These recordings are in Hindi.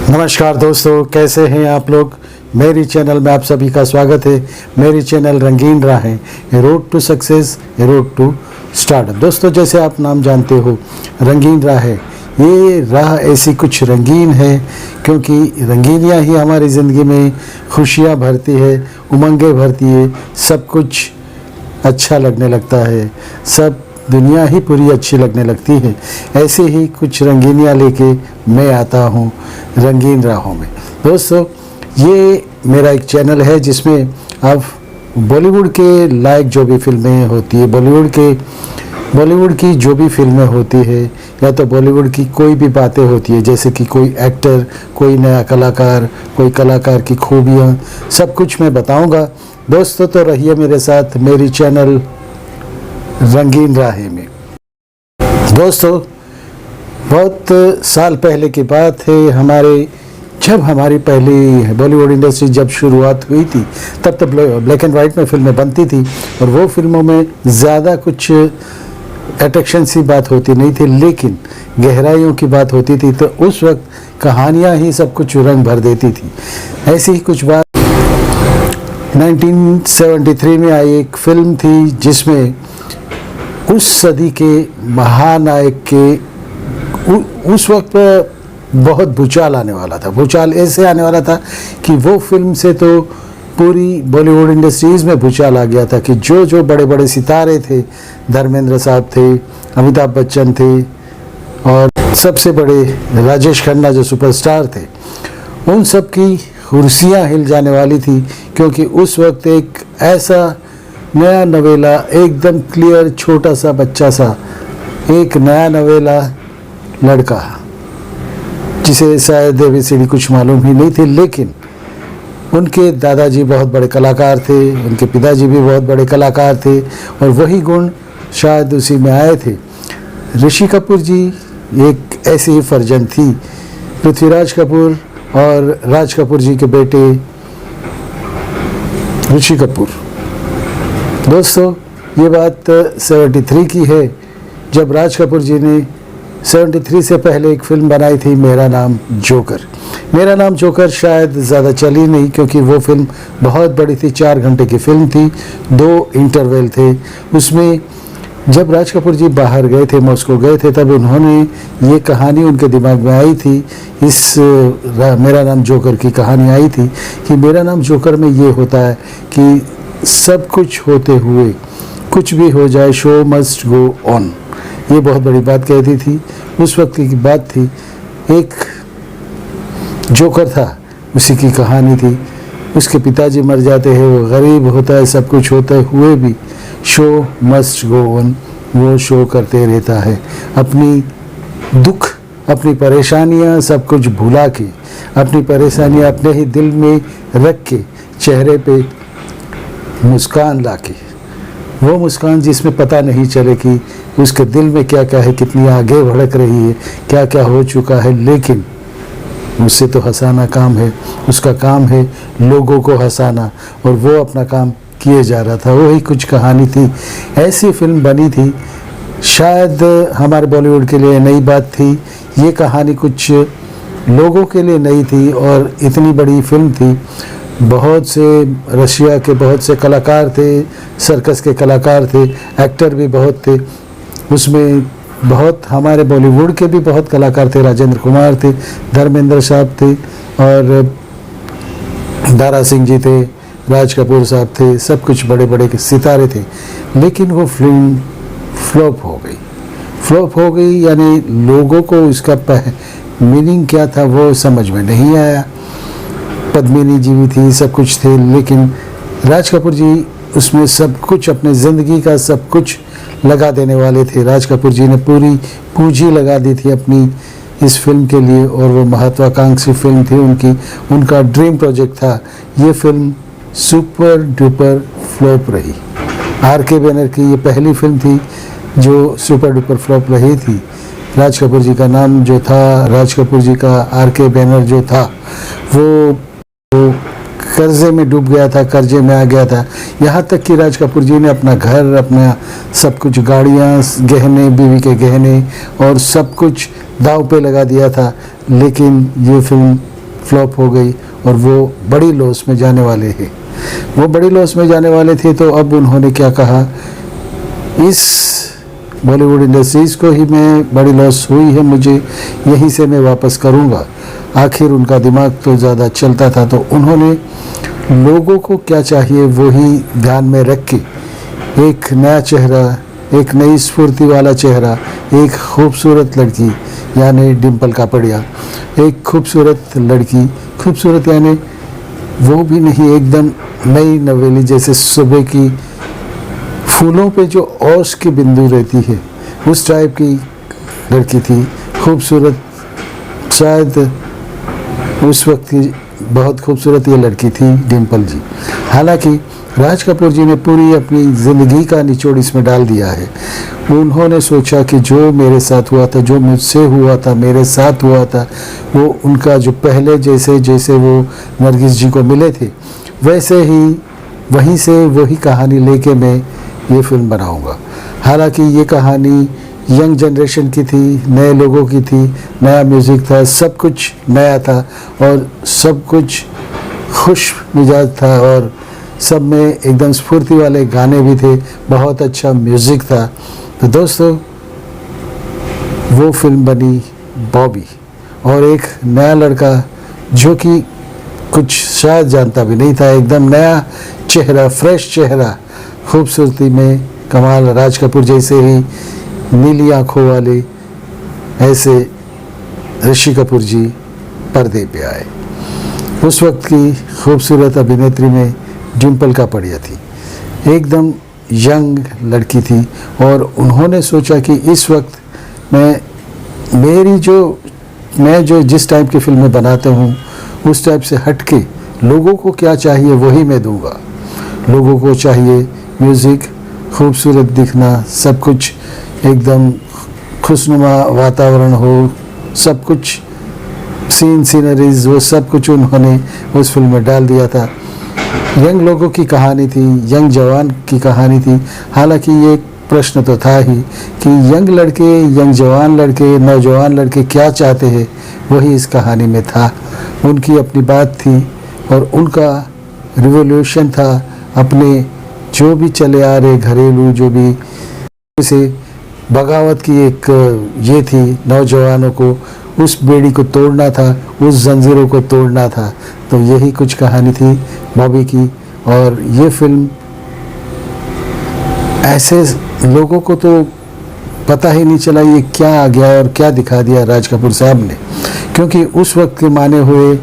नमस्कार दोस्तों, कैसे हैं आप लोग। मेरी चैनल में आप सभी का स्वागत है। मेरी चैनल रंगीन राह है, a road to success, a road to startup. दोस्तों, जैसे आप नाम जानते हो, रंगीन राह है। ये राह ऐसी कुछ रंगीन है क्योंकि रंगीनियाँ ही हमारी ज़िंदगी में खुशियाँ भरती है, उमंगें भरती है, सब कुछ अच्छा लगने लगता है, सब दुनिया ही पूरी अच्छी लगने लगती है। ऐसे ही कुछ रंगीनियाँ लेके मैं आता हूँ रंगीन राहों में। दोस्तों, ये मेरा एक चैनल है जिसमें अब बॉलीवुड के लायक जो भी फिल्में होती है, बॉलीवुड की जो भी फिल्में होती है, या तो बॉलीवुड की कोई भी बातें होती है, जैसे कि कोई एक्टर, कोई नया कलाकार, कोई कलाकार की खूबियाँ, सब कुछ मैं बताऊँगा। दोस्तों, तो रहिए मेरे साथ मेरी चैनल रंगीन राहे में। दोस्तों, बहुत साल पहले की बात है, जब हमारी पहली बॉलीवुड इंडस्ट्री जब शुरुआत हुई थी, तब तो ब्लैक एंड वाइट में फिल्में बनती थी और वो फिल्मों में ज़्यादा कुछ अट्रैक्शन सी बात होती नहीं थी, लेकिन गहराइयों की बात होती थी। तो उस वक्त कहानियाँ ही सब कुछ रंग भर देती थी। ऐसी ही कुछ बात 1973 में आई एक फिल्म थी जिसमें उस सदी के महानायक के उस वक्त बहुत भूचाल आने वाला था। भूचाल ऐसे आने वाला था कि वो फिल्म से तो पूरी बॉलीवुड इंडस्ट्रीज़ में भूचाल आ गया था कि जो जो बड़े बड़े सितारे थे, धर्मेंद्र साहब थे, अमिताभ बच्चन थे और सबसे बड़े राजेश खन्ना जो सुपरस्टार थे, उन सब की कुर्सियाँ हिल जाने वाली थी। क्योंकि उस वक्त एक ऐसा नया नवेला, एकदम क्लियर, छोटा सा बच्चा सा, एक नया नवेला लड़का, जिसे शायद ABCD कुछ मालूम ही नहीं थे, लेकिन उनके दादाजी बहुत बड़े कलाकार थे, उनके पिताजी भी बहुत बड़े कलाकार थे और वही गुण शायद उसी में आए थे। ऋषि कपूर जी एक ऐसी ही फर्जंद थी, पृथ्वीराज कपूर और राज कपूर जी के बेटे ऋषि कपूर। दोस्तों, ये बात 73 की है, जब राज कपूर जी ने 73 से पहले एक फिल्म बनाई थी, मेरा नाम जोकर। मेरा नाम जोकर शायद ज़्यादा चली नहीं क्योंकि वो फिल्म बहुत बड़ी थी, 4 घंटे की फिल्म थी, 2 इंटरवल थे उसमें। जब राज कपूर जी बाहर गए थे, मॉस्को गए थे, तब उन्होंने ये कहानी उनके दिमाग में आई थी, इस मेरा नाम जोकर की कहानी आई थी कि मेरा नाम जोकर में ये होता है कि सब कुछ होते हुए कुछ भी हो जाए, शो मस्ट गो ऑन। ये बहुत बड़ी बात कहती थी, उस वक्त की बात थी। एक जोकर था, उसी की कहानी थी। उसके पिताजी मर जाते हैं, वो गरीब होता है, सब कुछ होते हुए भी शो मस्ट गो ऑन, वो शो करते रहता है। अपनी दुख, अपनी परेशानियां सब कुछ भुला के, अपनी परेशानियां अपने ही दिल में रख के, चेहरे पे मुस्कान लाके, वो मुस्कान जिसमें पता नहीं चले कि उसके दिल में क्या क्या है, कितनी आगे भड़क रही है, क्या क्या हो चुका है, लेकिन उससे तो हंसाना काम है, उसका काम है लोगों को हंसाना, और वो अपना काम किए जा रहा था। वही कुछ कहानी थी, ऐसी फिल्म बनी थी। शायद हमारे बॉलीवुड के लिए नई बात थी, ये कहानी कुछ लोगों के लिए नई थी और इतनी बड़ी फिल्म थी। बहुत से रशिया के बहुत से कलाकार थे, सर्कस के कलाकार थे, एक्टर भी बहुत थे उसमें। बहुत हमारे बॉलीवुड के भी बहुत कलाकार थे, राजेंद्र कुमार थे, धर्मेंद्र साहब थे और दारा सिंह जी थे, राज कपूर साहब थे, सब कुछ बड़े बड़े सितारे थे। लेकिन वो फिल्म फ्लॉप हो गई, यानी लोगों को इसका मीनिंग क्या था वो समझ में नहीं आया। पद्मिनी जी भी थी, सब कुछ थे, लेकिन राज कपूर जी उसमें सब कुछ, अपने ज़िंदगी का सब कुछ लगा देने वाले थे। राज कपूर जी ने पूरी पूंजी लगा दी थी अपनी इस फिल्म के लिए और वो महत्वाकांक्षी फिल्म थी उनकी, उनका ड्रीम प्रोजेक्ट था। ये फिल्म सुपर डुपर फ्लॉप रही। RK बैनर की ये पहली फिल्म थी जो सुपर डुपर फ्लॉप रही थी। राज कपूर जी का नाम जो था, राज कपूर जी का RK बैनर जो था, वो कर्जे में डूब गया था, कर्जे में आ गया था। यहाँ तक कि राज कपूर जी ने अपना घर, अपना सब कुछ, गाड़ियाँ, गहने, बीवी के गहने और सब कुछ दांव पे लगा दिया था। लेकिन ये फिल्म फ्लॉप हो गई और वो बड़ी लॉस में जाने वाले हैं। वो बड़ी लॉस में जाने वाले थे, तो अब उन्होंने क्या कहा, इस बॉलीवुड इंडस्ट्रीज़ को ही मैं बड़ी लॉस हुई है मुझे, यहीं से मैं वापस करूँगा। आखिर उनका दिमाग तो ज़्यादा चलता था, तो उन्होंने लोगों को क्या चाहिए वही ध्यान में रख के एक नया चेहरा, एक नई स्फूर्ति वाला चेहरा, एक खूबसूरत लड़की यानी डिम्पल कापड़िया, एक खूबसूरत लड़की, खूबसूरत यानी वो भी नहीं, एकदम नई नवेली, जैसे सुबह की फूलों पे जो ओस की बिंदु रहती है उस टाइप की लड़की थी, खूबसूरत। शायद उस वक्त की बहुत खूबसूरत ये लड़की थी डिम्पल जी। हालांकि राज कपूर जी ने पूरी अपनी ज़िंदगी का निचोड़ इसमें डाल दिया है। उन्होंने सोचा कि जो मेरे साथ हुआ था, जो मुझसे हुआ था, मेरे साथ हुआ था, वो उनका जो पहले जैसे जैसे वो नरगिस जी को मिले थे वैसे ही वहीं से वही कहानी लेके मैं ये फिल्म बनाऊंगा। हालांकि ये कहानी यंग जनरेशन की थी, नए लोगों की थी, नया म्यूज़िक था, सब कुछ नया था और सब कुछ खुश मिजाज था और सब में एकदम स्फूर्ति वाले गाने भी थे, बहुत अच्छा म्यूज़िक था। तो दोस्तों, वो फिल्म बनी बॉबी और एक नया लड़का जो कि कुछ शायद जानता भी नहीं था, एकदम नया चेहरा, फ्रेश चेहरा, खूबसूरती में कमाल, राज कपूर जैसे ही नीली आँखों वाले ऐसे ऋषि कपूर जी पर्दे पे आए। उस वक्त की खूबसूरत अभिनेत्री में डिम्पल कापड़िया थी, एकदम यंग लड़की थी और उन्होंने सोचा कि इस वक्त मैं जो जिस टाइप की फिल्में बनाता हूँ उस टाइप से हटके लोगों को क्या चाहिए वही मैं दूंगा। लोगों को चाहिए म्यूज़िक, खूबसूरत दिखना, सब कुछ एकदम खुशनुमा वातावरण हो, सब कुछ सीनरीज, वो सब कुछ उन्होंने उस फिल्म में डाल दिया था। यंग लोगों की कहानी थी, यंग जवान की कहानी थी। हालांकि ये प्रश्न तो था ही कि यंग लड़के, यंग जवान लड़के, नौजवान लड़के क्या चाहते हैं, वही इस कहानी में था। उनकी अपनी बात थी और उनका रिवॉल्यूशन था अपने जो भी चले आ रहे घरेलू, जो भी से बगावत की एक ये थी, नौजवानों को उस बेड़ी को तोड़ना था, उस जंजीरों को तोड़ना था। तो यही कुछ कहानी थी बॉबी की। और ये फिल्म ऐसे लोगों को तो पता ही नहीं चला ये क्या आ गया और क्या दिखा दिया राज कपूर साहब ने, क्योंकि उस वक्त के माने हुए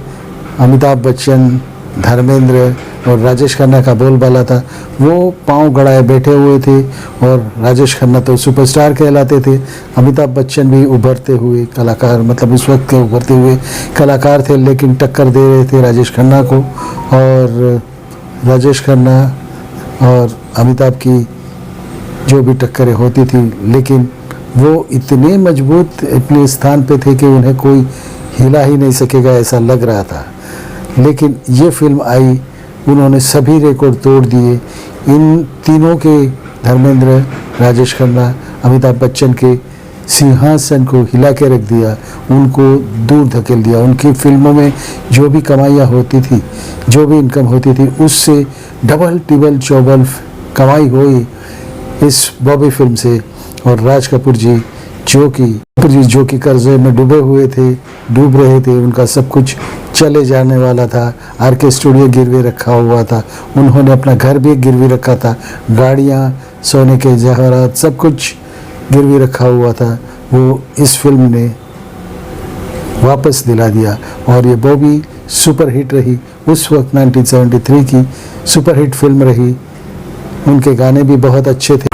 अमिताभ बच्चन, धर्मेंद्र और राजेश खन्ना का बोलबाला था। वो पांव गड़ाए बैठे हुए थे और राजेश खन्ना तो सुपरस्टार कहलाते थे। अमिताभ बच्चन भी उभरते हुए कलाकार, मतलब उस वक्त के उभरते हुए कलाकार थे, लेकिन टक्कर दे रहे थे राजेश खन्ना को। और राजेश खन्ना और अमिताभ की जो भी टक्करें होती थी, लेकिन वो इतने मजबूत अपने स्थान पे थे कि उन्हें कोई हिला ही नहीं सकेगा, ऐसा लग रहा था। लेकिन ये फिल्म आई, उन्होंने सभी रिकॉर्ड तोड़ दिए। इन तीनों के, धर्मेंद्र, राजेश खन्ना, अमिताभ बच्चन के सिंहासन को हिला के रख दिया, उनको दूर धकेल दिया। उनकी फिल्मों में जो भी कमाइयाँ होती थी, जो भी इनकम होती थी, उससे डबल टिबल चौबल कमाई हुई इस बॉबी फिल्म से। और राज कपूर जी जो कि कर्जे में डूबे हुए थे, डूब रहे थे, उनका सब कुछ चले जाने वाला था। आरके स्टूडियो गिरवी रखा हुआ था, उन्होंने अपना घर भी गिरवी रखा था, गाड़ियाँ, सोने के जवाहरात, सब कुछ गिरवी रखा हुआ था। वो इस फिल्म ने वापस दिला दिया और ये बॉबी सुपर हिट रही। उस वक्त 1973 की सुपर हिट फिल्म रही। उनके गाने भी बहुत अच्छे थे।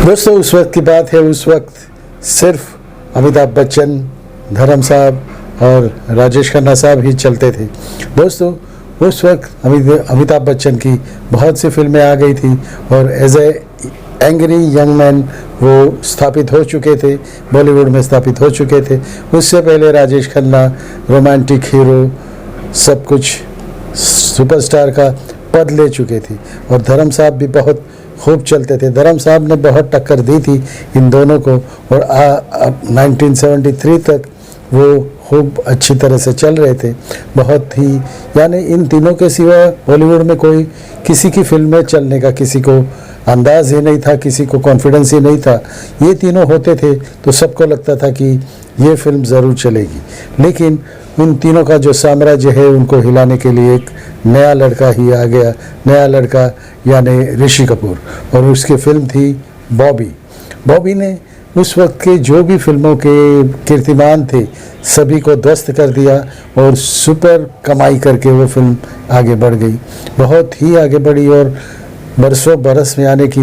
दोस्तों, उस वक्त की बात है, उस वक्त सिर्फ अमिताभ बच्चन, धर्म साहब और राजेश खन्ना साहब ही चलते थे। दोस्तों, उस वक्त अमिताभ बच्चन की बहुत सी फिल्में आ गई थी और as a angry young man वो स्थापित हो चुके थे, बॉलीवुड में स्थापित हो चुके थे। उससे पहले राजेश खन्ना रोमांटिक हीरो, सब कुछ सुपरस्टार का पद ले चुके थे और धर्म साहब भी बहुत खूब चलते थे। धर्म साहब ने बहुत टक्कर दी थी इन दोनों को और 1973 तक वो खूब अच्छी तरह से चल रहे थे, बहुत ही, यानी इन तीनों के सिवा बॉलीवुड में कोई किसी की फिल्म में चलने का किसी को अंदाज ही नहीं था, किसी को कॉन्फिडेंस ही नहीं था। ये तीनों होते थे तो सबको लगता था कि ये फिल्म ज़रूर चलेगी, लेकिन उन तीनों का जो साम्राज्य है उनको हिलाने के लिए एक नया लड़का ही आ गया, नया लड़का यानी ऋषि कपूर, और उसकी फिल्म थी बॉबी। बॉबी ने उस वक्त के जो भी फिल्मों के कीर्तिमान थे सभी को ध्वस्त कर दिया और सुपर कमाई करके वो फिल्म आगे बढ़ गई, बहुत ही आगे बढ़ी, और बरसों बरस में यानी कि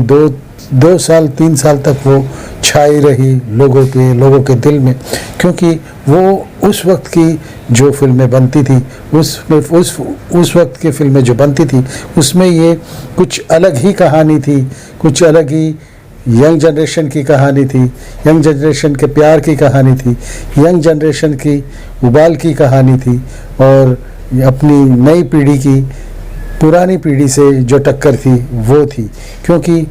दो साल 3 साल तक वो छाई रही लोगों के दिल में, क्योंकि वो उस वक्त की जो फिल्में बनती थी उस वक्त की फिल्में जो बनती थी उसमें ये कुछ अलग ही कहानी थी, कुछ अलग ही यंग जनरेशन की कहानी थी, यंग जनरेशन के प्यार की कहानी थी, यंग जनरेशन की उबाल की कहानी थी, और अपनी नई पीढ़ी की पुरानी पीढ़ी से जो टक्कर थी वो थी। क्योंकि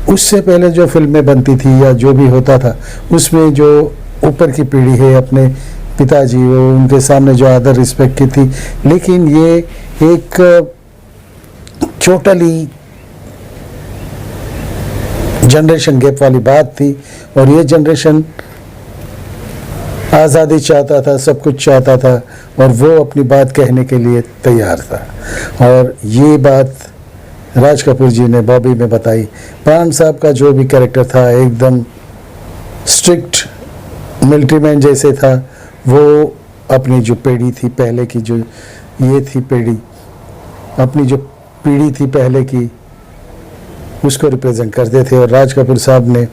उससे पहले जो फिल्में बनती थी या जो भी होता था उसमें जो ऊपर की पीढ़ी है, अपने पिताजी, वो उनके सामने जो आदर रिस्पेक्ट की थी, लेकिन ये एक टोटली जनरेशन गैप वाली बात थी, और ये जनरेशन आज़ादी चाहता था, सब कुछ चाहता था, और वो अपनी बात कहने के लिए तैयार था, और ये बात राज कपूर जी ने बॉबी में बताई। प्राण साहब का जो भी कैरेक्टर था एकदम स्ट्रिक्ट मिलिट्री मैन जैसे था, वो अपनी जो पीढ़ी थी पहले की, जो ये थी पीढ़ी, अपनी जो पीढ़ी थी पहले की, उसको रिप्रेजेंट करते थे, और राज कपूर साहब ने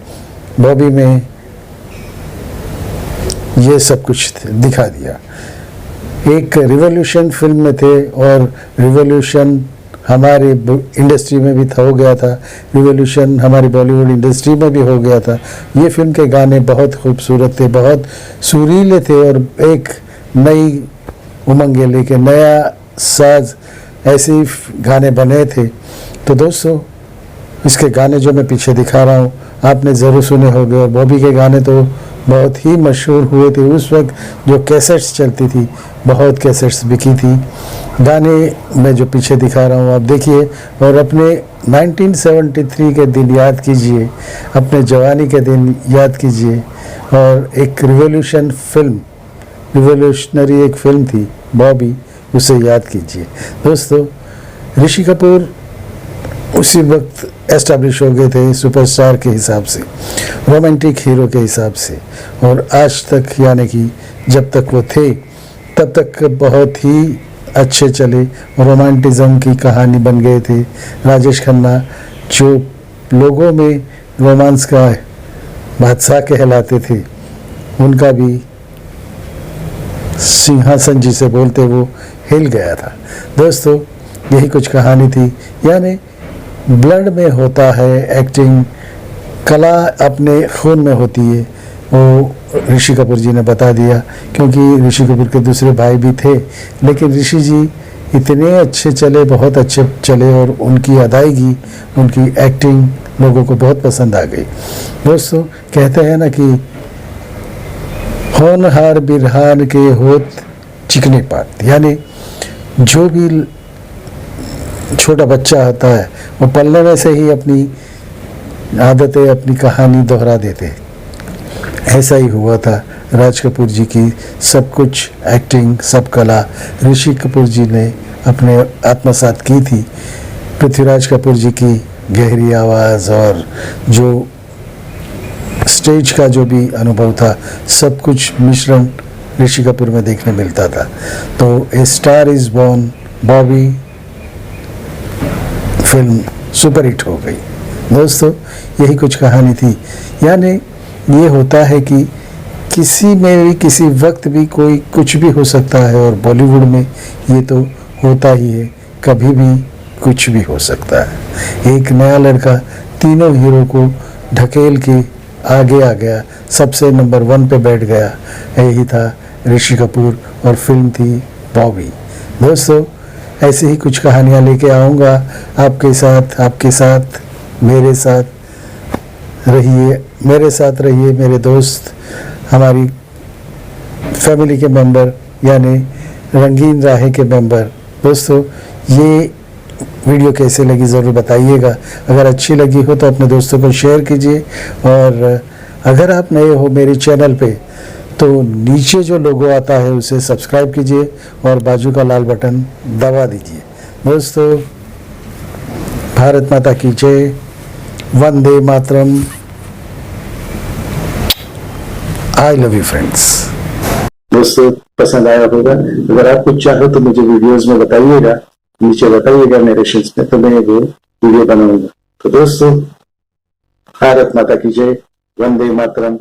बॉबी में ये सब कुछ दिखा दिया। एक रिवॉल्यूशन फिल्म में थे, और रिवॉल्यूशन हमारी इंडस्ट्री में भी हो गया था, रिवॉल्यूशन हमारी बॉलीवुड इंडस्ट्री में भी हो गया था। ये फिल्म के गाने बहुत खूबसूरत थे, बहुत सुरीले थे, और एक नई उमंग लेके नया साज ऐसे गाने बने थे। तो दोस्तों, इसके गाने जो मैं पीछे दिखा रहा हूँ आपने ज़रूर सुने होंगे, और बॉबी के गाने तो बहुत ही मशहूर हुए थे। उस वक्त जो कैसेट्स चलती थी, बहुत कैसेट्स बिकी थी। गाने मैं जो पीछे दिखा रहा हूँ आप देखिए, और अपने 1973 के दिन याद कीजिए, अपने जवानी के दिन याद कीजिए, और एक रिवोल्यूशनरी एक फिल्म थी बॉबी, उसे याद कीजिए। दोस्तों, ऋषि कपूर उसी वक्त एस्टैब्लिश हो गए थे सुपरस्टार के हिसाब से, रोमांटिक हीरो के हिसाब से, और आज तक यानी कि जब तक वो थे तब तक बहुत ही अच्छे चले, रोमांटिज्म की कहानी बन गए थे। राजेश खन्ना जो लोगों में रोमांस का बादशाह कहलाते थे, उनका भी सिंहासन जिसे बोलते वो हिल गया था। दोस्तों, यही कुछ कहानी थी, यानी ब्लड में होता है एक्टिंग, कला अपने खून में होती है, वो ऋषि कपूर जी ने बता दिया। क्योंकि ऋषि कपूर के दूसरे भाई भी थे, लेकिन ऋषि जी इतने अच्छे चले, बहुत अच्छे चले, और उनकी अदायगी, उनकी एक्टिंग लोगों को बहुत पसंद आ गई। दोस्तों, कहते हैं ना कि होनहार बिरहान के होत चिकने पात, यानी जो भी छोटा बच्चा होता है वो पलने में से ही अपनी आदतें, अपनी कहानी दोहरा देते हैं। ऐसा ही हुआ था राज कपूर जी की सब कुछ एक्टिंग, सब कला ऋषि कपूर जी ने अपने आत्मसात की थी। पृथ्वीराज कपूर जी की गहरी आवाज़ और जो स्टेज का जो भी अनुभव था, सब कुछ मिश्रण ऋषि कपूर में देखने मिलता था। तो a star is born Bobby film superhit हो गई। दोस्तों, यही कुछ कहानी थी। यानी ये होता है कि किसी में भी किसी वक्त भी कोई कुछ भी हो सकता है, और बॉलीवुड में ये तो होता ही है, कभी भी कुछ भी हो सकता है। एक नया लड़का तीनों हीरो को ढकेल के आगे आ गया, सबसे नंबर 1 पे बैठ गया। यही था ऋषि कपूर, और फिल्म थी बॉबी। दोस्तों, ऐसे ही कुछ कहानियाँ लेके आऊँगा आपके साथ मेरे साथ रहिए मेरे दोस्त। हमारी फैमिली के मेंबर यानी रंगीन राहे के मेंबर। दोस्तों, ये वीडियो कैसे लगी ज़रूर बताइएगा। अगर अच्छी लगी हो तो अपने दोस्तों को शेयर कीजिए, और अगर आप नए हो मेरे चैनल पे तो नीचे जो लोगो आता है उसे सब्सक्राइब कीजिए और बाजू का लाल बटन दबा दीजिए। दोस्तों, भारत माता की जय, वंदे मातरम। I love you friends. दोस्तों, पसंद आया होगा। अगर आप कुछ चाहो तो मुझे वीडियोस में बताइएगा, नीचे बताइएगा नरेशंस में, तो मैं वो वीडियो बनाऊंगा। तो दोस्तों, भारत माता की जय, वंदे मातरम।